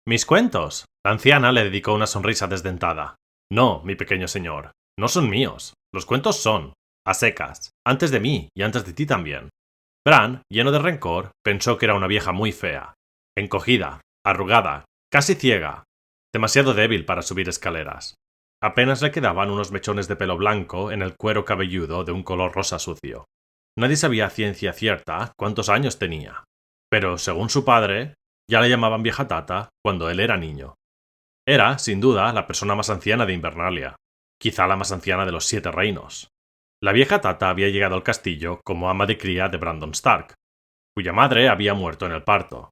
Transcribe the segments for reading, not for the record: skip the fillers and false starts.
¡Mis cuentos! La anciana le dedicó una sonrisa desdentada. No, mi pequeño señor, no son míos. Los cuentos son, a secas, antes de mí y antes de ti también. Bran, lleno de rencor, pensó que era una vieja muy fea, encogida, arrugada, casi ciega, demasiado débil para subir escaleras. Apenas le quedaban unos mechones de pelo blanco en el cuero cabelludo de un color rosa sucio. Nadie sabía a ciencia cierta cuántos años tenía, pero según su padre, ya le llamaban vieja Tata cuando él era niño. Era, sin duda, la persona más anciana de Invernalia, quizá la más anciana de los 7 reinos. La vieja Tata había llegado al castillo como ama de cría de Brandon Stark, cuya madre había muerto en el parto.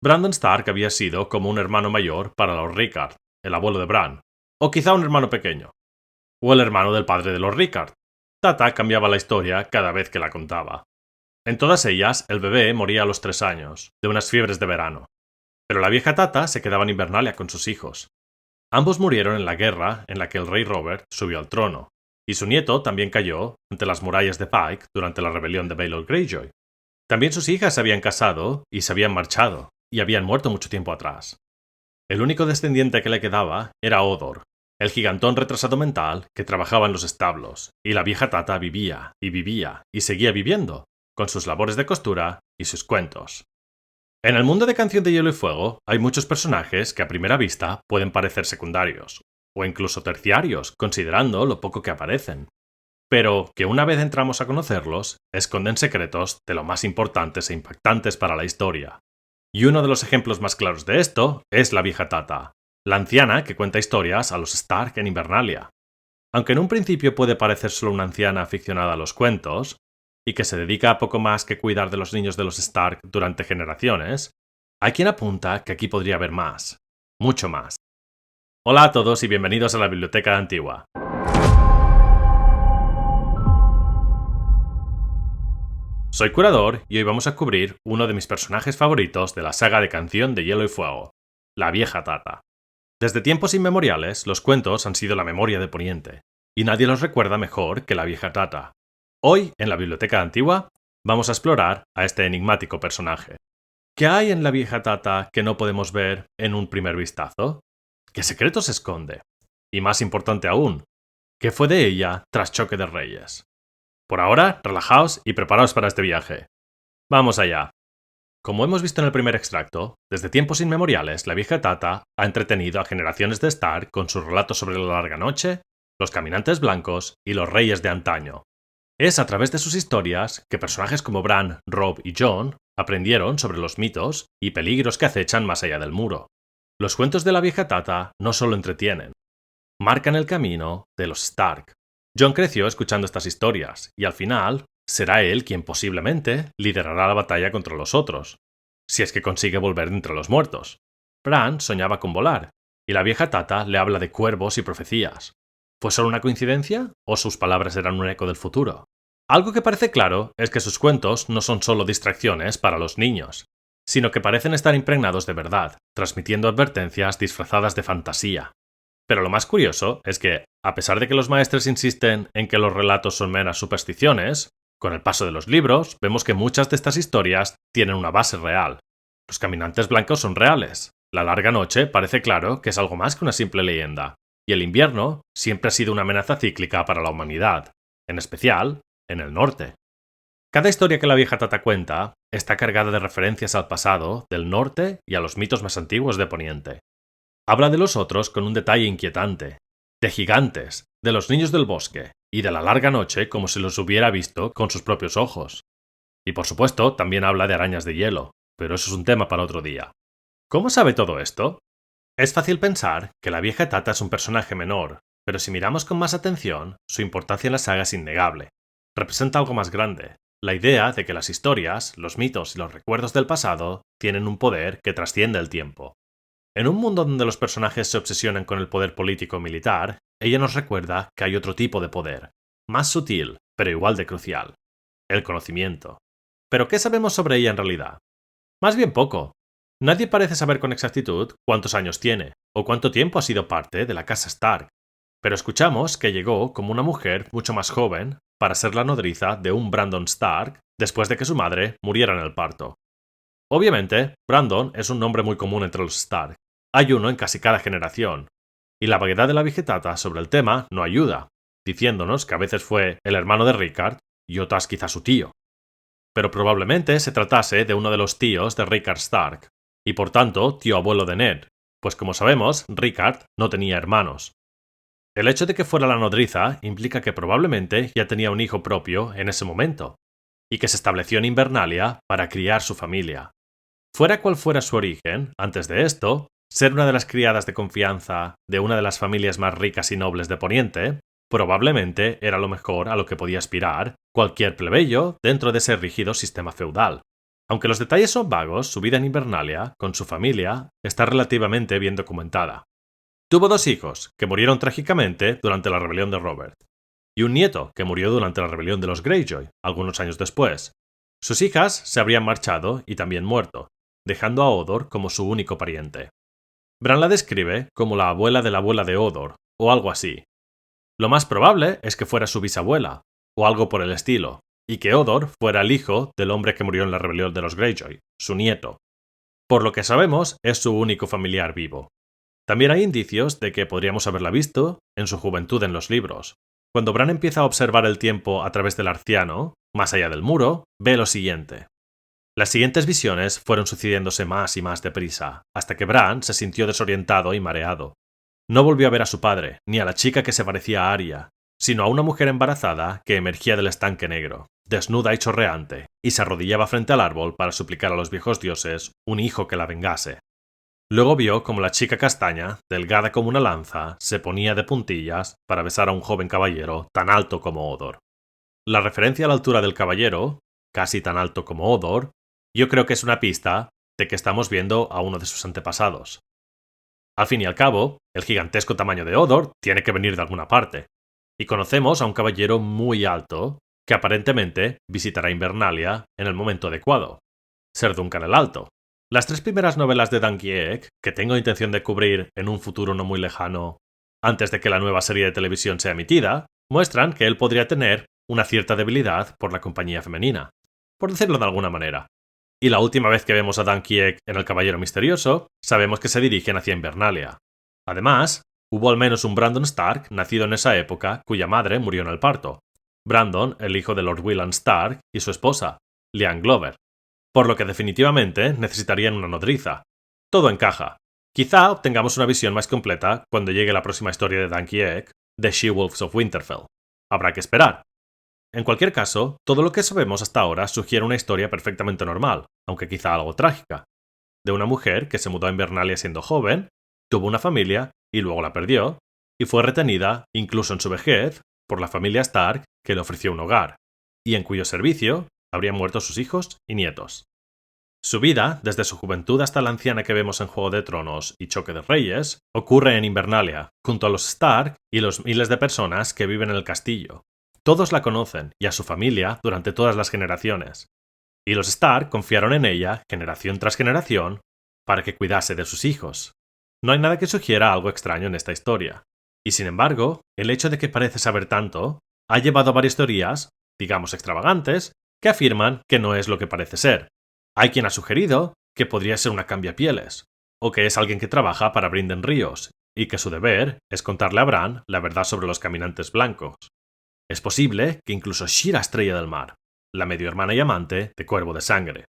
Brandon Stark había sido como un hermano mayor para Lord Rickard, el abuelo de Bran, o quizá un hermano pequeño, o el hermano del padre de Lord Rickard. Tata cambiaba la historia cada vez que la contaba. En todas ellas, el bebé moría a los 3 años, de unas fiebres de verano. Pero la vieja Tata se quedaba en Invernalia con sus hijos. Ambos murieron en la guerra en la que el rey Robert subió al trono, y su nieto también cayó ante las murallas de Pike durante la rebelión de Baelor Greyjoy. También sus hijas se habían casado y se habían marchado, y habían muerto mucho tiempo atrás. El único descendiente que le quedaba era Odor, el gigantón retrasado mental que trabajaba en los establos, y la vieja Tata vivía, y seguía viviendo, con sus labores de costura y sus cuentos. En el mundo de Canción de Hielo y Fuego hay muchos personajes que a primera vista pueden parecer secundarios, o incluso terciarios, considerando lo poco que aparecen, pero que una vez entramos a conocerlos, esconden secretos de lo más importantes e impactantes para la historia. Y uno de los ejemplos más claros de esto es la vieja Tata, la anciana que cuenta historias a los Stark en Invernalia. Aunque en un principio puede parecer solo una anciana aficionada a los cuentos, y que se dedica a poco más que cuidar de los niños de los Stark durante generaciones, hay quien apunta que aquí podría haber más, mucho más. Hola a todos y bienvenidos a la Biblioteca Antigua. Soy curador y hoy vamos a cubrir uno de mis personajes favoritos de la saga de Canción de Hielo y Fuego, la vieja Tata. Desde tiempos inmemoriales, los cuentos han sido la memoria de Poniente, y nadie los recuerda mejor que la vieja Tata. Hoy, en la Biblioteca Antigua, vamos a explorar a este enigmático personaje. ¿Qué hay en la vieja Tata que no podemos ver en un primer vistazo? ¿Qué secretos esconde? Y más importante aún, ¿qué fue de ella tras Choque de Reyes? Por ahora, relajaos y preparaos para este viaje. ¡Vamos allá! Como hemos visto en el primer extracto, desde tiempos inmemoriales la vieja Tata ha entretenido a generaciones de Stark con sus relatos sobre la larga noche, los caminantes blancos y los reyes de antaño. Es a través de sus historias que personajes como Bran, Robb y Jon aprendieron sobre los mitos y peligros que acechan más allá del muro. Los cuentos de la vieja Tata no solo entretienen, marcan el camino de los Stark. Jon creció escuchando estas historias, y al final será él quien posiblemente liderará la batalla contra los otros, si es que consigue volver de entre los muertos. Bran soñaba con volar, y la vieja Tata le habla de cuervos y profecías. ¿Fue solo una coincidencia o sus palabras eran un eco del futuro? Algo que parece claro es que sus cuentos no son solo distracciones para los niños, sino que parecen estar impregnados de verdad, transmitiendo advertencias disfrazadas de fantasía. Pero lo más curioso es que, a pesar de que los maestres insisten en que los relatos son meras supersticiones, con el paso de los libros vemos que muchas de estas historias tienen una base real. Los caminantes blancos son reales, la larga noche parece claro que es algo más que una simple leyenda, y el invierno siempre ha sido una amenaza cíclica para la humanidad, en especial en el norte. Cada historia que la vieja Tata cuenta está cargada de referencias al pasado, del norte y a los mitos más antiguos de Poniente. Habla de los otros con un detalle inquietante, de gigantes, de los niños del bosque y de la larga noche como si los hubiera visto con sus propios ojos. Y por supuesto también habla de arañas de hielo, pero eso es un tema para otro día. ¿Cómo sabe todo esto? Es fácil pensar que la vieja Tata es un personaje menor, pero si miramos con más atención, su importancia en la saga es innegable. Representa algo más grande, la idea de que las historias, los mitos y los recuerdos del pasado tienen un poder que trasciende el tiempo. En un mundo donde los personajes se obsesionan con el poder político o militar, ella nos recuerda que hay otro tipo de poder, más sutil, pero igual de crucial: el conocimiento. ¿Pero qué sabemos sobre ella en realidad? Más bien poco. Nadie parece saber con exactitud cuántos años tiene, o cuánto tiempo ha sido parte de la casa Stark, pero escuchamos que llegó como una mujer mucho más joven para ser la nodriza de un Brandon Stark después de que su madre muriera en el parto. Obviamente, Brandon es un nombre muy común entre los Stark, Hay uno en casi cada generación, y la vaguedad de la Viejatata sobre el tema no ayuda, diciéndonos que a veces fue el hermano de Rickard y otras quizá su tío. Pero probablemente se tratase de uno de los tíos de Rickard Stark, y por tanto tío abuelo de Ned, pues como sabemos, Rickard no tenía hermanos. El hecho de que fuera la nodriza implica que probablemente ya tenía un hijo propio en ese momento, y que se estableció en Invernalia para criar su familia. Fuera cual fuera su origen, antes de esto, ser una de las criadas de confianza de una de las familias más ricas y nobles de Poniente, probablemente era lo mejor a lo que podía aspirar cualquier plebeyo dentro de ese rígido sistema feudal. Aunque los detalles son vagos, su vida en Invernalia, con su familia, está relativamente bien documentada. Tuvo 2 hijos, que murieron trágicamente durante la rebelión de Robert, y un nieto, que murió durante la rebelión de los Greyjoy, algunos años después. Sus hijas se habrían marchado y también muerto, dejando a Hodor como su único pariente. Bran la describe como la abuela de Hodor, o algo así. Lo más probable es que fuera su bisabuela, o algo por el estilo, y que Hodor fuera el hijo del hombre que murió en la rebelión de los Greyjoy, su nieto. Por lo que sabemos, es su único familiar vivo. También hay indicios de que podríamos haberla visto en su juventud en los libros. Cuando Bran empieza a observar el tiempo a través del Arciano, más allá del muro, ve lo siguiente. Las siguientes visiones fueron sucediéndose más y más deprisa, hasta que Bran se sintió desorientado y mareado. No volvió a ver a su padre, ni a la chica que se parecía a Arya, sino a una mujer embarazada que emergía del estanque negro, desnuda y chorreante, y se arrodillaba frente al árbol para suplicar a los viejos dioses un hijo que la vengase. Luego vio como la chica castaña, delgada como una lanza, se ponía de puntillas para besar a un joven caballero tan alto como Hodor. La referencia a la altura del caballero, casi tan alto como Hodor, yo creo que es una pista de que estamos viendo a uno de sus antepasados. Al fin y al cabo, el gigantesco tamaño de Hodor tiene que venir de alguna parte, y conocemos a un caballero muy alto que aparentemente visitará Invernalia en el momento adecuado, Ser Duncan el Alto. Las 3 primeras novelas de Danny Egg, que tengo intención de cubrir en un futuro no muy lejano, antes de que la nueva serie de televisión sea emitida, muestran que él podría tener una cierta debilidad por la compañía femenina, por decirlo de alguna manera. Y la última vez que vemos a Danny Egg en El Caballero Misterioso, sabemos que se dirigen hacia Invernalia. Además, hubo al menos un Brandon Stark nacido en esa época cuya madre murió en el parto. Brandon, el hijo de Lord Willan Stark, y su esposa, Lyanna Glover. Por lo que definitivamente necesitarían una nodriza. Todo encaja. Quizá obtengamos una visión más completa cuando llegue la próxima historia de Danny Egg, The She-Wolves of Winterfell. Habrá que esperar. En cualquier caso, todo lo que sabemos hasta ahora sugiere una historia perfectamente normal, aunque quizá algo trágica, de una mujer que se mudó a Invernalia siendo joven, tuvo una familia y luego la perdió, y fue retenida, incluso en su vejez, por la familia Stark que le ofreció un hogar, y en cuyo servicio habrían muerto sus hijos y nietos. Su vida, desde su juventud hasta la anciana que vemos en Juego de Tronos y Choque de Reyes, ocurre en Invernalia, junto a los Stark y los miles de personas que viven en el castillo. Todos la conocen, y a su familia, durante todas las generaciones. Y los Stark confiaron en ella, generación tras generación, para que cuidase de sus hijos. No hay nada que sugiera algo extraño en esta historia. Y sin embargo, el hecho de que parece saber tanto ha llevado a varias teorías, digamos extravagantes, que afirman que no es lo que parece ser. Hay quien ha sugerido que podría ser una cambiapieles, o que es alguien que trabaja para Brynden Ríos, y que su deber es contarle a Bran la verdad sobre los caminantes blancos. Es posible que incluso Shira Estrella del Mar, la medio hermana y amante de Cuervo de Sangre.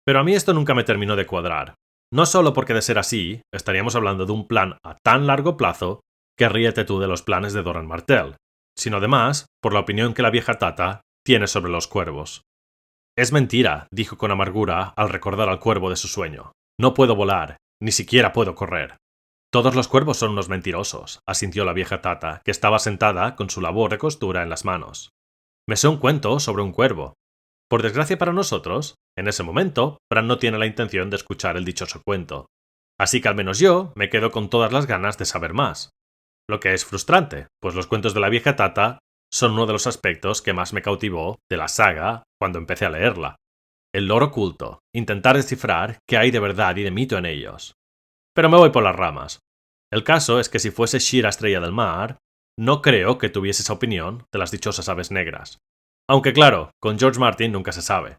Pero a mí esto nunca me terminó de cuadrar. No solo porque de ser así, estaríamos hablando de un plan a tan largo plazo que ríete tú de los planes de Doran Martell, sino además por la opinión que la vieja Tata tiene sobre los cuervos. Es mentira, dijo con amargura al recordar al cuervo de su sueño. No puedo volar, ni siquiera puedo correr. Todos los cuervos son unos mentirosos, asintió la vieja Tata, que estaba sentada con su labor de costura en las manos. Me sé un cuento sobre un cuervo. Por desgracia para nosotros, en ese momento, Bran no tiene la intención de escuchar el dichoso cuento. Así que al menos yo me quedo con todas las ganas de saber más. Lo que es frustrante, pues los cuentos de la vieja Tata son uno de los aspectos que más me cautivó de la saga cuando empecé a leerla. El lore oculto, intentar descifrar qué hay de verdad y de mito en ellos. Pero me voy por las ramas. El caso es que si fuese Shira Estrella del Mar, no creo que tuviese esa opinión de las dichosas aves negras. Aunque claro, con George Martin nunca se sabe.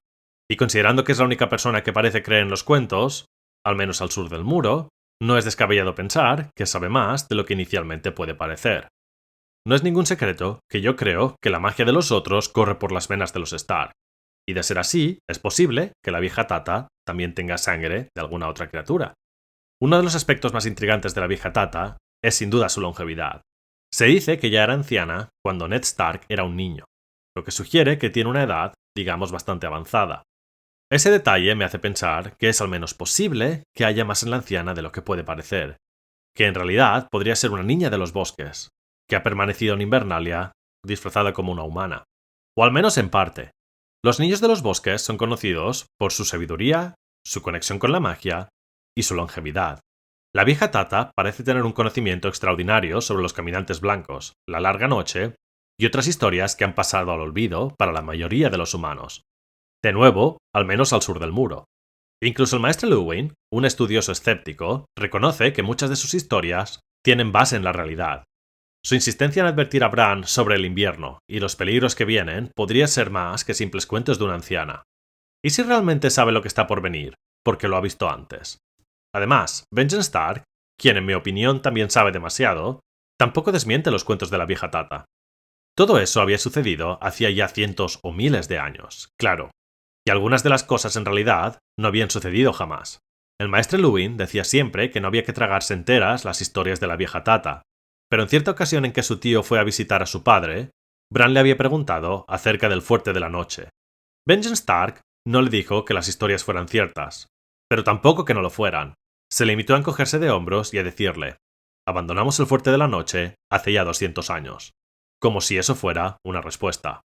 Y considerando que es la única persona que parece creer en los cuentos, al menos al sur del muro, No es descabellado pensar que sabe más de lo que inicialmente puede parecer. No es ningún secreto que yo creo que la magia de los otros corre por las venas de los Stark, y de ser así, es posible que la vieja Tata también tenga sangre de alguna otra criatura. Uno de los aspectos más intrigantes de la vieja Tata es sin duda su longevidad. Se dice que ya era anciana cuando Ned Stark era un niño, lo que sugiere que tiene una edad, digamos, bastante avanzada. Ese detalle me hace pensar que es al menos posible que haya más en la anciana de lo que puede parecer, que en realidad podría ser una niña de los bosques, que ha permanecido en Invernalia disfrazada como una humana. O al menos en parte. Los niños de los bosques son conocidos por su sabiduría, su conexión con la magia y su longevidad. La vieja Tata parece tener un conocimiento extraordinario sobre los caminantes blancos, la larga noche y otras historias que han pasado al olvido para la mayoría de los humanos. De nuevo, al menos al sur del muro. Incluso el maestro Luwin, un estudioso escéptico, reconoce que muchas de sus historias tienen base en la realidad. Su insistencia en advertir a Bran sobre el invierno y los peligros que vienen podría ser más que simples cuentos de una anciana. ¿Y si realmente sabe lo que está por venir? Porque lo ha visto antes. Además, Benjen Stark, quien en mi opinión también sabe demasiado, tampoco desmiente los cuentos de la vieja Tata. Todo eso había sucedido hacía ya cientos o miles de años, claro, y algunas de las cosas en realidad no habían sucedido jamás. El maestre Luwin decía siempre que no había que tragarse enteras las historias de la vieja Tata, pero en cierta ocasión en que su tío fue a visitar a su padre, Bran le había preguntado acerca del Fuerte de la Noche. Benjen Stark no le dijo que las historias fueran ciertas, pero tampoco que no lo fueran. Se limitó a encogerse de hombros y a decirle: abandonamos el Fuerte de la Noche hace ya 200 años, como si eso fuera una respuesta.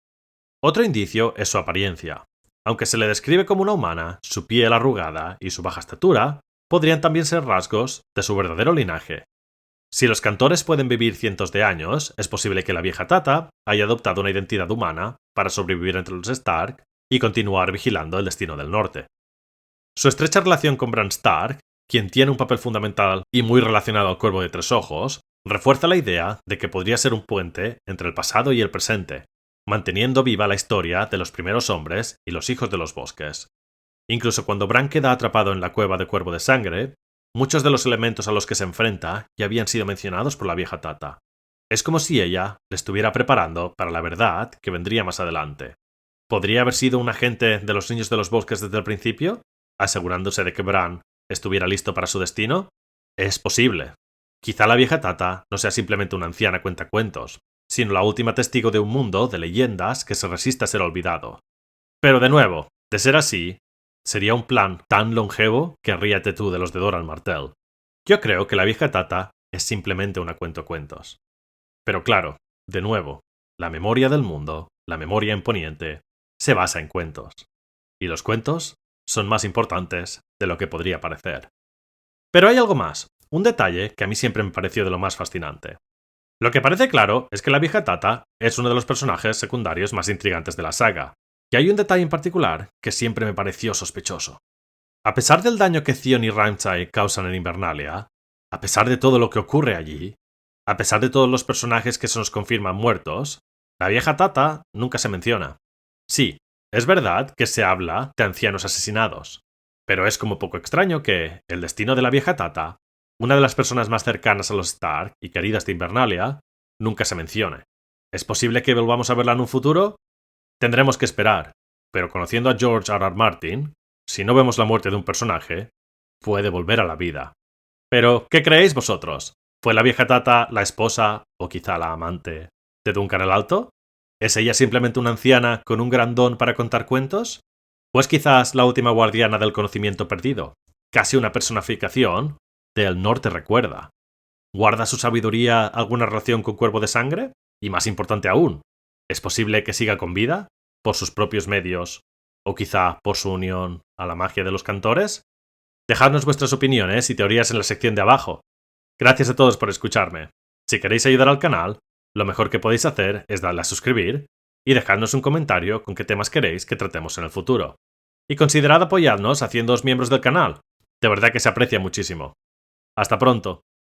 Otro indicio es su apariencia. Aunque se le describe como una humana, su piel arrugada y su baja estatura podrían también ser rasgos de su verdadero linaje. Si los cantores pueden vivir cientos de años, es posible que la vieja Tata haya adoptado una identidad humana para sobrevivir entre los Stark y continuar vigilando el destino del norte. Su estrecha relación con Bran Stark, quien tiene un papel fundamental y muy relacionado al Cuervo de Tres Ojos, refuerza la idea de que podría ser un puente entre el pasado y el presente, manteniendo viva la historia de los primeros hombres y los hijos de los bosques. Incluso cuando Bran queda atrapado en la cueva de Cuervo de Sangre, muchos de los elementos a los que se enfrenta ya habían sido mencionados por la vieja Tata. Es como si ella le estuviera preparando para la verdad que vendría más adelante. ¿Podría haber sido un agente de los niños de los bosques desde el principio, asegurándose de que Bran estuviera listo para su destino? Es posible. Quizá la vieja Tata no sea simplemente una anciana cuentacuentos, sino la última testigo de un mundo de leyendas que se resiste a ser olvidado. Pero de nuevo, de ser así, sería un plan tan longevo que ríete tú de los de Doran Martell. Yo creo que la vieja Tata es simplemente una cuentacuentos. Pero claro, de nuevo, la memoria del mundo, la memoria en Poniente, se basa en cuentos. Y los cuentos son más importantes de lo que podría parecer. Pero hay algo más, un detalle que a mí siempre me pareció de lo más fascinante. Lo que parece claro es que la vieja Tata es uno de los personajes secundarios más intrigantes de la saga, y hay un detalle en particular que siempre me pareció sospechoso. A pesar del daño que Theon y Ramsay causan en Invernalia, a pesar de todo lo que ocurre allí, a pesar de todos los personajes que se nos confirman muertos, la vieja Tata nunca se menciona. Sí, es verdad que se habla de ancianos asesinados, pero es como poco extraño que el destino de la vieja Tata, una de las personas más cercanas a los Stark y queridas de Invernalia, nunca se mencione. ¿Es posible que volvamos a verla en un futuro? Tendremos que esperar, pero conociendo a George R. R. Martin, si no vemos la muerte de un personaje, puede volver a la vida. Pero, ¿qué creéis vosotros? ¿Fue la vieja Tata la esposa, o quizá la amante, de Duncan el Alto? ¿Es ella simplemente una anciana con un gran don para contar cuentos? ¿O es quizás la última guardiana del conocimiento perdido? Casi una personificación de El Norte Recuerda. ¿Guarda su sabiduría alguna relación con Cuervo de Sangre? Y más importante aún, ¿es posible que siga con vida? ¿Por sus propios medios? ¿O quizá por su unión a la magia de los cantores? Dejadnos vuestras opiniones y teorías en la sección de abajo. Gracias a todos por escucharme. Si queréis ayudar al canal, lo mejor que podéis hacer es darle a suscribir y dejadnos un comentario con qué temas queréis que tratemos en el futuro. Y considerad apoyarnos haciéndoos miembros del canal. De verdad que se aprecia muchísimo. Hasta pronto.